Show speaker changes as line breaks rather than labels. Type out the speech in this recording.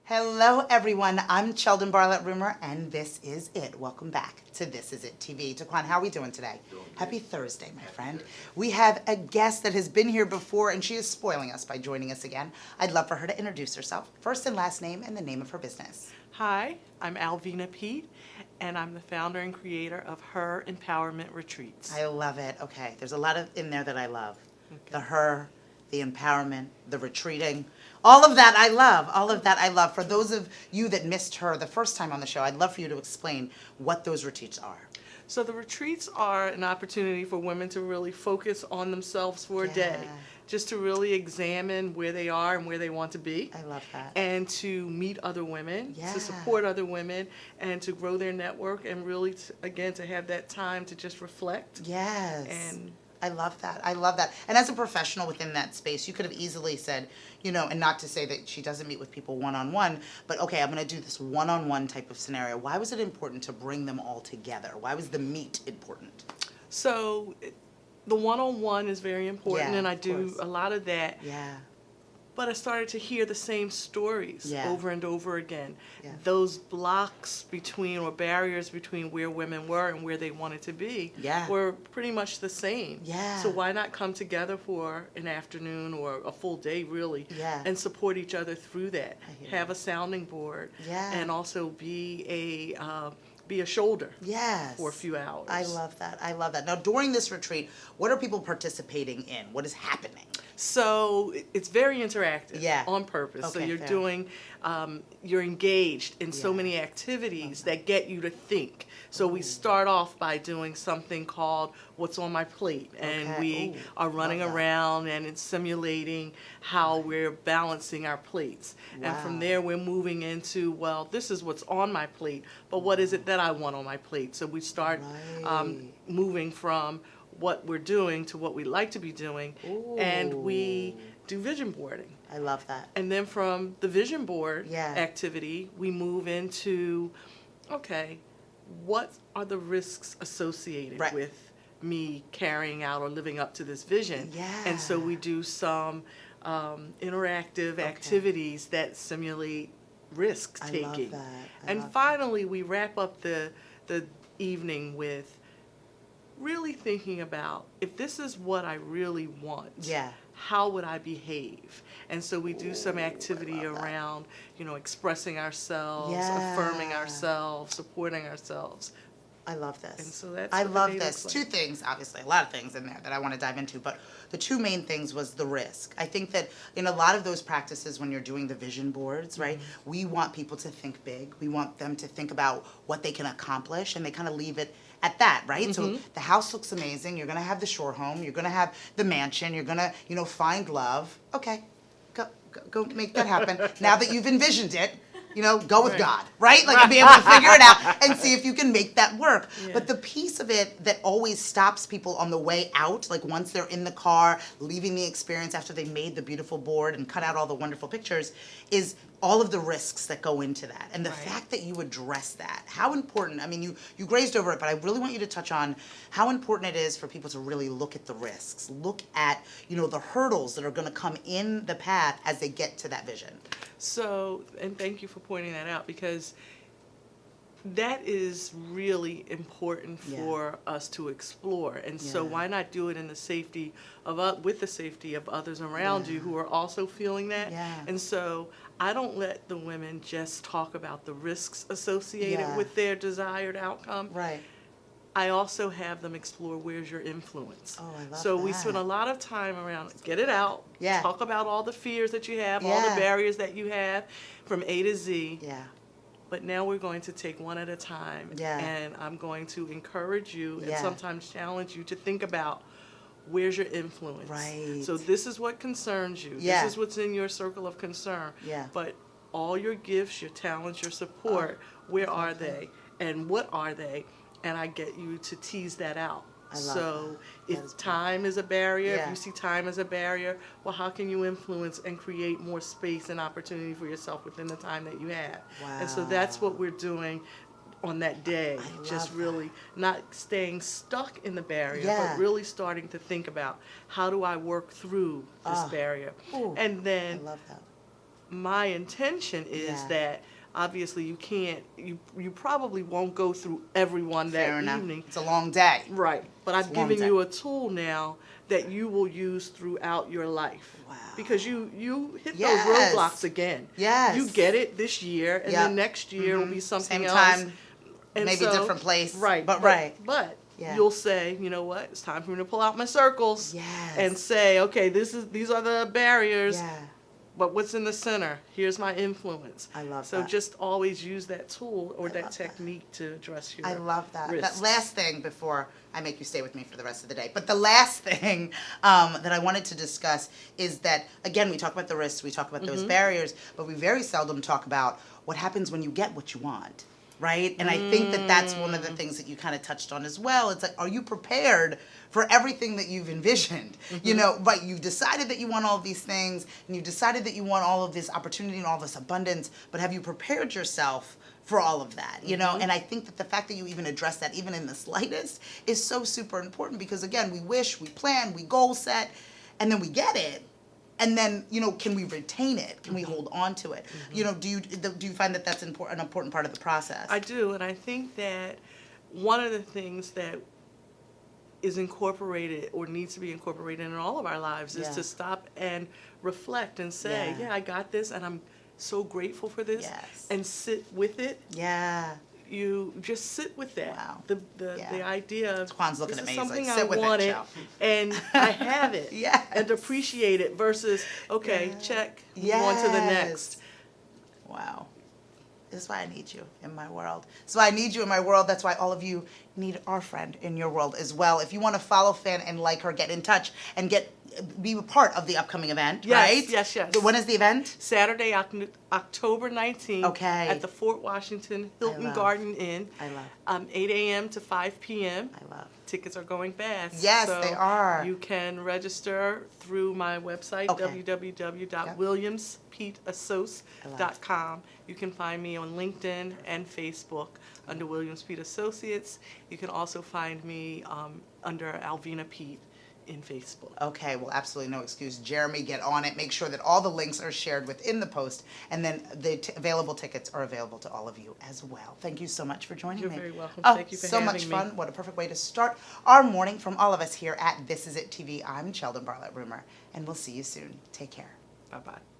Hello, everyone. I'm Sheldon Barlett Rumor, and this is it. Welcome back to This Is It TV. Taquan, how are we doing today? Happy Thursday, my friend. We have a guest that has been here before, and she is spoiling us by joining us again. I'd love for her to introduce herself, first and last name, and the name of her business.
Hi, I'm Alvina Peat, and I'm the founder and creator of Her Empowerment Retreats.
I love it. Okay, there's a lot in there that I love. Okay. The her, the empowerment, the retreating. All of that I love. All of that I love. For those of you that missed her the first time on the show, I'd love for you to explain what those retreats are.
So the retreats are an opportunity for women to really focus on themselves for a day, just to really examine where they are and where they want to be.
I love that.
And to meet other women, to support other women, and to grow their network, and really, again, to have that time to just reflect.
Yes.
And
I love that. I love that. And as a professional within that space, you could have easily said, you know, and not to say that she doesn't meet with people one-on-one, but okay, I'm going to do this one-on-one type of scenario. Why was it important to bring them all together? Why was the meet important?
So the one-on-one is very important, and I do
course.
a lot of that.
Yeah.
But I started to hear the same stories over and over again.
Yeah.
Those blocks between, or barriers between where women were and where they wanted to be were pretty much the same.
Yeah.
So why not come together for an afternoon or a full day, really, and support each other through that? Have a sounding board, and also be a shoulder for a few hours.
I love that. I love that. Now, during this retreat, what are people participating in? What is happening?
So it's very interactive on purpose.
Okay,
so you're doing, you're engaged in so many activities that get you to think. So we start off by doing something called What's on My Plate. And we are running around and it's simulating how we're balancing our plates. And from there we're moving into, well, this is what's on my plate, but what is it that I want on my plate? So we start moving from what we're doing to what we like to be doing, and we do vision boarding.
I love that.
And then from the vision board activity, we move into, okay, what are the risks associated with me carrying out or living up to this vision? And so we do some interactive activities that simulate risk taking.
I love that.
And finally, we wrap up the evening with really thinking about, if this is what I really want, how would I behave? And so we do some activity around, you know, expressing ourselves, affirming ourselves, supporting ourselves.
I love this.
And so that's
I
what
love
the day
this.
looks like.
Two things, obviously, a lot of things in there that I want to dive into, but the two main things was the risk. I think that in a lot of those practices, when you're doing the vision boards, right, we want people to think big. We want them to think about what they can accomplish, and they kind of leave it at that, right? So the house looks amazing. You're going to have the shore home. You're going to have the mansion. You're going to, you know, find love. Okay, go make that happen. Now that you've envisioned it, you know, go with God, right? Like, be able to figure it out and see if you can make that work. But the piece of it that always stops people on the way out, like once they're in the car, leaving the experience after they made the beautiful board and cut out all the wonderful pictures, is all of the risks that go into that. And the fact that you address that, how important, I mean, you grazed over it, but I really want you to touch on how important it is for people to really look at the risks, look at, you know, the hurdles that are going to come in the path as they get to that vision.
So, and thank you for pointing that out, because that is really important for us to explore. And so why not do it in the safety of, with the safety of others around you who are also feeling that? And so I don't let the women just talk about the risks associated with their desired outcome. I also have them explore, where's your influence?
Oh, I love
so
that.
we spend a lot of time around, get it out, talk about all the fears that you have, all the barriers that you have from A to Z. But now we're going to take one at a time, and I'm going to encourage you and sometimes challenge you to think about, where's your influence? So this is what concerns you. This is what's in your circle of concern. But all your gifts, your talents, your support, where are they? And what are they? And I get you to tease that out. So if time is a barrier, if you see time as a barrier, well, how can you influence and create more space and opportunity for yourself within the time that you have? And so that's what we're doing on that day. Just really not staying stuck in the barrier, but really starting to think about, how do I work through this barrier? And then my intention is that obviously you can't, you probably won't go through every one that evening.
It's a long day.
Right. But I've given you a tool now that you will use throughout your life.
Wow.
Because you hit those roadblocks again.
Yes.
You get it this year, and then next year will be something
Same
else.
Time,
and
maybe different place.
Right. But you'll say, you know what, it's time for me to pull out my circles and say, okay, these are the barriers. But what's in the center? Here's my influence.
I love that.
So just always use that tool or that technique to address your
I love that.
risks.
That last thing before I make you stay with me for the rest of the day. But the last thing that I wanted to discuss is that, again, we talk about the risks, we talk about those barriers, but we very seldom talk about what happens when you get what you want, right? And I think that that's one of the things that you kind of touched on as well. It's like, are you prepared for everything that you've envisioned? You know, right, you've decided that you want all of these things, and you've decided that you want all of this opportunity and all this abundance, but have you prepared yourself for all of that, you know? And I think that the fact that you even address that, even in the slightest, is so super important, because again, we wish, we plan, we goal set, and then we get it. And then, you know, can we retain it? Can we hold on to it? You know, do you find that that's an important part of the process?
I do, and I think that one of the things that is incorporated or needs to be incorporated in all of our lives is to stop and reflect and say, I got this, and I'm so grateful for this, and sit with it. You just sit with that.
Wow.
The idea of
Juan's looking at me.
Something
He's like, sit
I
with
wanted,
it,
and I have it, and appreciate it versus check, move on to the next.
Wow. This is why I need you in my world. That's why I need you in my world. That's why all of you need our friend in your world as well. If you want to follow Fan and like her, get in touch and be a part of the upcoming event, right?
Yes.
When is the event?
Saturday, October 19th.
Okay.
At the Fort Washington Hilton Garden Inn.
I love.
8 a.m. to 5 p.m.
I love.
Tickets are going fast.
Yes,
so
they are.
You can register through my website, www.williamspeatassociates.com. You can find me on LinkedIn and Facebook under Williamspeat Associates. You can also find me under Alvina Peat in Facebook.
Okay, well, absolutely no excuse. Jeremy, get on it. Make sure that all the links are shared within the post, and then the available tickets are available to all of you as well. Thank you so much for joining me.
You're very welcome.
Oh,
Thank you for
so
having
much
me.
fun. What a perfect way to start our morning from all of us here at This Is It TV. I'm Sheldon Bartlett Rumor, and we'll see you soon. Take care.
Bye-bye.